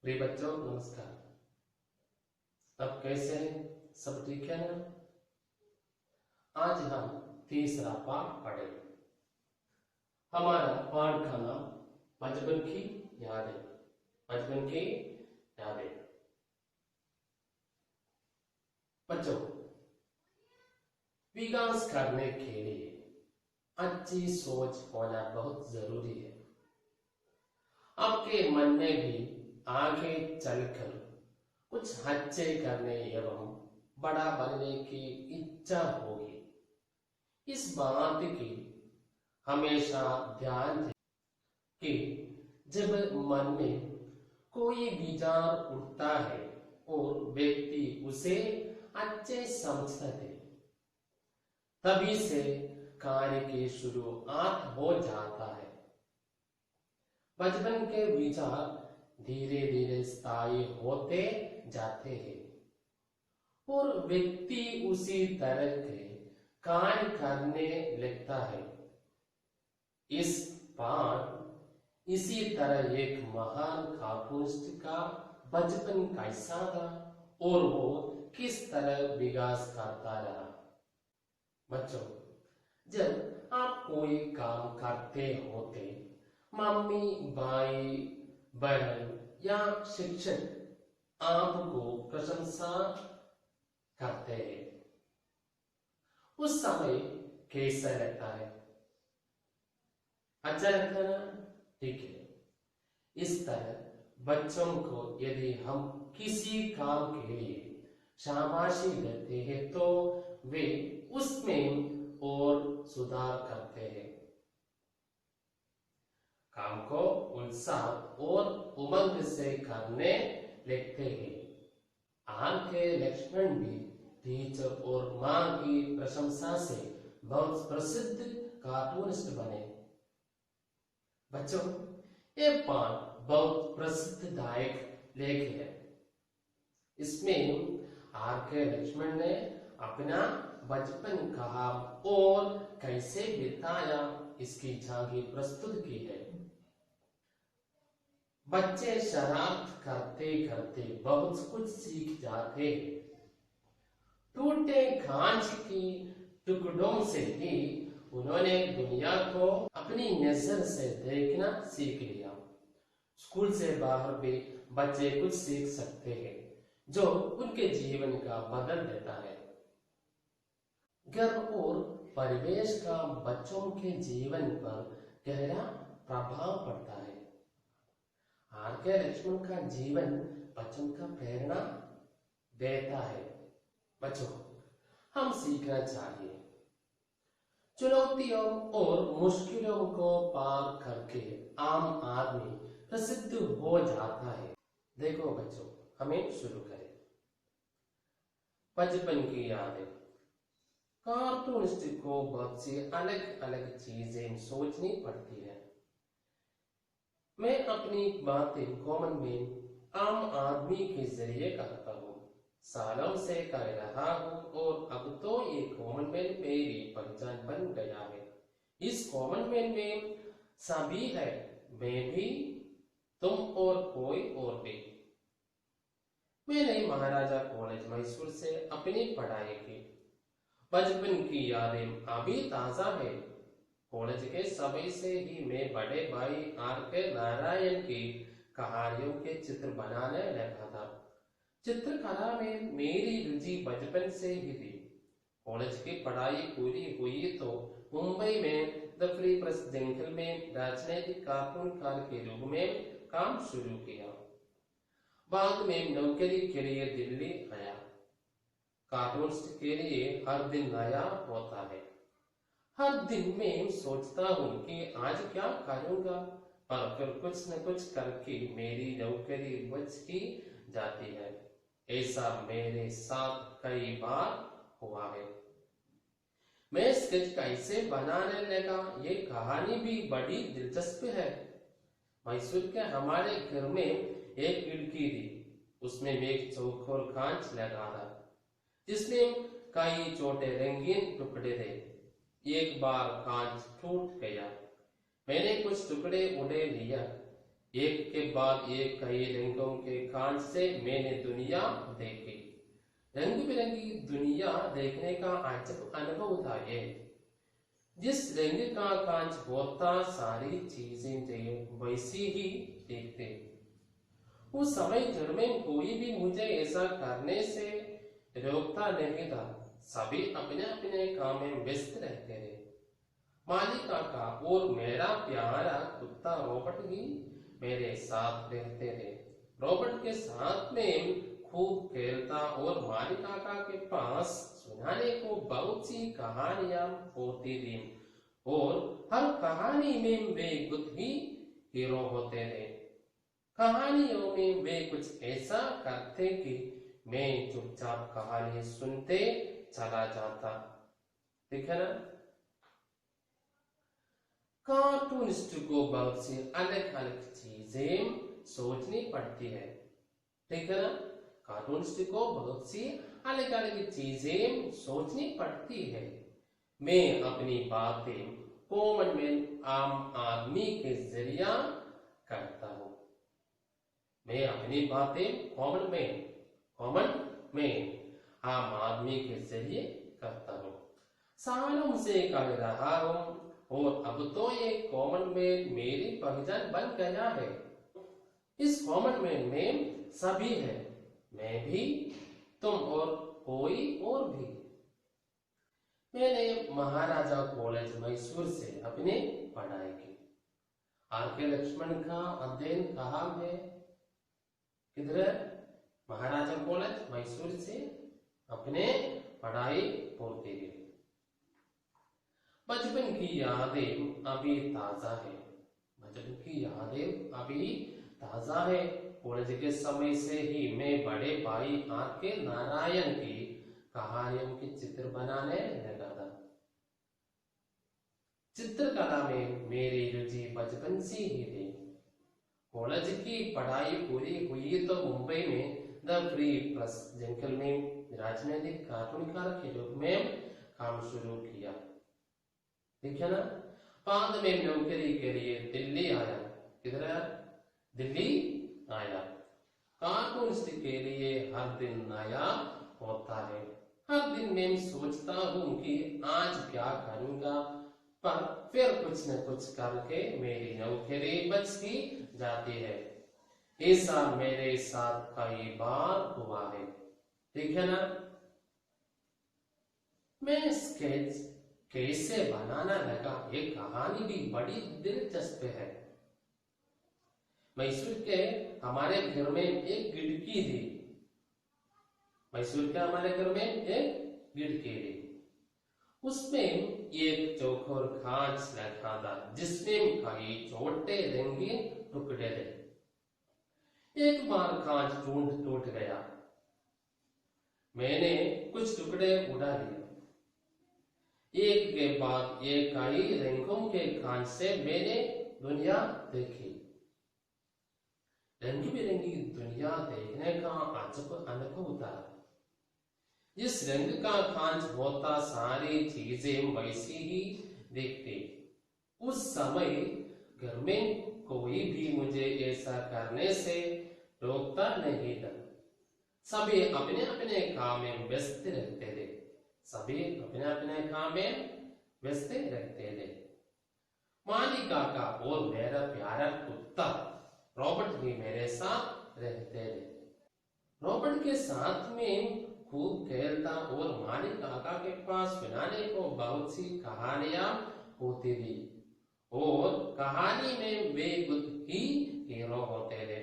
प्रिय बच्चों नमस्कार। अब कैसे हैं? सब ठीक है ना? आज हम तीसरा पाठ पढ़ेंगे। हमारा पाठ का नाम बचपन की यादें। बचपन की यादें। बच्चों, विकास करने के लिए अच्छी सोच होना बहुत जरूरी है। आपके मन में भी आगे चलकर कुछ अच्छे करने एवं बड़ा बनने की इच्छा होगी। इस बात की हमेशा ध्यान दें कि जब मन में कोई विचार उठता है और व्यक्ति उसे अच्छे समझता है, तभी से कार्य की शुरुआत हो जाता है। बचपन के विचार धीरे धीरे स्थायी होते जाते हैं और व्यक्ति उसी तरह के कार्य करने लगता है। इस पाठ इसी तरह एक महान कार्टूनिस्ट का बचपन कैसा था और वो किस तरह विकास करता रहा। बच्चों, जब आप कोई काम करते होते, मम्मी, भाई, बहन या शिक्षक आपको प्रशंसा करते हैं, उस समय कैसा लगता है? अच्छा लगता है ना? ठीक है। इस तरह बच्चों को यदि हम किसी काम के लिए शाबाशी देते हैं तो वे उसमें और सुधार करते हैं। काम को उत्साह और उमंग से करने लगते हैं। आगे लक्ष्मण भी टीचर और मां की प्रशंसा से बहुत प्रसिद्ध कार्टूनिस्ट बने। बच्चों, ये पाठ बहुत प्रसिद्धदायक लेख है। इसमें आगे लक्ष्मण ने अपना बचपन कहा और कैसे बिताया इसकी झांकी प्रस्तुत की है। बच्चे शरारत करते करते बहुत कुछ सीख जाते हैं। टूटे कांच की टुकड़ों से ही उन्होंने दुनिया को अपनी नजर से देखना सीख लिया। स्कूल से बाहर भी बच्चे कुछ सीख सकते हैं जो उनके जीवन का बदल देता है। घर और परिवेश का बच्चों के जीवन पर गहरा प्रभाव पड़ता है। आगे लक्ष्मण का जीवन बच्चों का प्रेरणा देता है। बच्चों, हम सीखना चाहिए। चुनौतियों और मुश्किलों को पार करके आम आदमी प्रसिद्ध हो जाता है। देखो बच्चों, हमें शुरू करें। बचपन की यादें। कार्टूनिस्ट को बहुत सी अलग अलग चीजें सोचनी पड़ती है। मैं अपनी बातें कॉमन मैन आम आदमी के जरिए करता हूँ। सालों से कर रहा हूँ और अब तो ये कॉमन मैन मेरी पहचान बन गया है। इस कॉमन मैन में सभी है, मैं भी, तुम और कोई और भी। मैंने महाराजा कॉलेज मैसूर से अपनी पढ़ाई की। बचपन की यादें अभी ताजा है। कॉलेज के समय से ही मैं बड़े भाई आर.के. नारायण की कहानियों के चित्र बनाने लगा था। चित्रकला में मेरी रुचि बचपन से ही थी। कॉलेज की पढ़ाई पूरी हुई तो मुंबई में द फ्री प्रेस जंगल में राजनैतिक कार्टूनकार के रूप में काम शुरू किया। बाद में नौकरी के लिए दिल्ली आया। कार्टूनिस्ट के लिए हर दिन नया होता है। हर दिन मैं सोचता हूँ कि आज क्या करूँगा, पर फिर कुछ न कुछ करके मेरी नौकरी बच ही जाती है। ऐसा मेरे साथ कई बार हुआ है। मैं स्केच कैसे बनाने लगा, ये कहानी भी बड़ी दिलचस्प है। मैसूर के हमारे घर में एक खिड़की थी। उसमें एक चौकोर कांच लगा था जिसमें कई छोटे रंगीन टुकड़े थे। एक बार कांच टूट गया। मैंने कुछ टुकड़े उड़े लिया। एक के बाद एक कई रंगों के कांच से मैंने दुनिया देखी। रंग बिरंगी दुनिया देखने का अजब अनुभव था ये। जिस रंग का कांच होता सारी चीजें वैसी ही दिखते। उस समय घर में कोई भी मुझे ऐसा करने से रोकता नहीं था। सभी अपने अपने काम में व्यस्त रहते थे। माली काका और मेरा प्यारा कुत्ता रॉबर्ट भी मेरे साथ रहते थे। रॉबर्ट के साथ में खूब खेलता और माली काका के पास सुनाने को बहुत सी कहानियां होती थी और हर कहानी में वे खुद ही हीरो होते थे। कहानियों में वे कुछ ऐसा करते कि मैं चुपचाप कहानी सुनते चला जाता। ठीक है ना। कार्टूनिस्ट को बहुत सी अलग अलग चीजें सोचनी पड़ती है। ठीक है ना। कार्टूनिस्ट को बहुत सी अलग अलग चीजें सोचनी पड़ती है। मैं अपनी बातें कॉमन मैन आम आदमी के जरिया करता हूँ। मैं अपनी बातें कॉमन मैन आम आदमी के जरिए करता हूँ। सालों से कर रहा हूँ और अब तो ये कॉमन मैन मेरी पहचान बन गया है। इस कॉमन मैन में सभी है, मैं भी, तुम और कोई और भी। मैंने महाराजा कॉलेज मैसूर से अपने पढ़ाई की। आर.के. लक्ष्मण का अध्ययन कहाँ है? किधर है? महाराजा कॉलेज मैसूर से अपने पढ़ाई पूरी की। बचपन की यादें अभी ताजा है। बचपन की यादें अभी ताजा है। कॉलेज के समय से ही मैं बड़े भाई आर.के. नारायण की कहानियों के चित्र बनाने लगा था। चित्रकला में मेरी रुचि बचपन से ही थी। कॉलेज की पढ़ाई पूरी हुई तो मुंबई में द फ्री प्रेस जंगल में राजनीतिक कार्टूनकार के रूप में काम शुरू किया। ठीक है ना। बाद में नौकरी के लिए दिल्ली आया। किधर आया? दिल्ली आया। कार्टूनिस्ट के लिए हर दिन नया होता है। हर दिन मैं सोचता हूँ कि आज क्या करूँगा, पर फिर कुछ न कुछ करके मेरी नौकरी बच ही जाती है। ऐसा मेरे साथ कई बार हुआ है। ठीक है ना। मैं स्केच कैसे बनाना लगा, ये कहानी भी बड़ी दिलचस्प है। मैसूर के हमारे घर में एक खिड़की थी। मैसूर के हमारे घर में एक खिड़की थी। उसमें एक चौकोर कांच रखा था जिसमें कई छोटे रंगीन टुकड़े थे। एक बार कांच टूट गया। मैंने कुछ टुकड़े उड़ा लिए। एक के बाद एक कई रंगों के कांच से मैंने दुनिया देखी। रंग बिरंगी दुनिया देखने का अजब अनुभव था। जिस रंग का कांच होता सारी चीजें वैसी ही दिखती। उस समय घर में कोई भी मुझे ऐसा करने से रोकता नहीं था। सभी अपने अपने काम में व्यस्त रहते थे। सभी अपने अपने काम में व्यस्त रहते थे। माली काका और मेरा प्यारा कुत्ता रॉबर्ट भी मेरे साथ रहते थे। रॉबर्ट के साथ में खूब खेलता और माली काका के पास सुनाने को बहुत सी कहानियां होती थी और कहानी में वे खुद ही हीरो होते थे।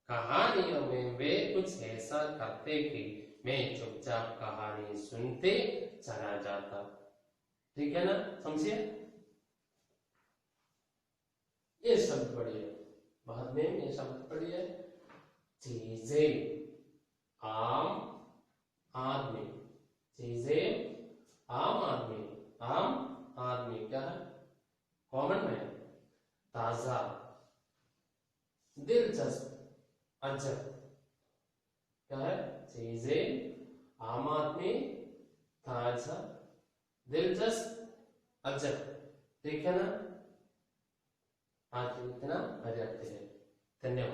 कहानियों में वे कुछ ऐसा करते कि मैं चुपचाप कहानी सुनते चला जाता। ठीक है ना। समझिए। ये शब्द पढ़िए। बाद में ये शब्द पढ़िए। चीजें, आम आदमी। चीजें, आम आदमी। आम आदमी क्या है? Common man. ताजा, दिलचस्प, अजब। क्या है? चीजें, आम आदमी, ताजा, दिलचस्प, अजब। ठीक है ना। आज इतना पर्याप्त है। धन्यवाद।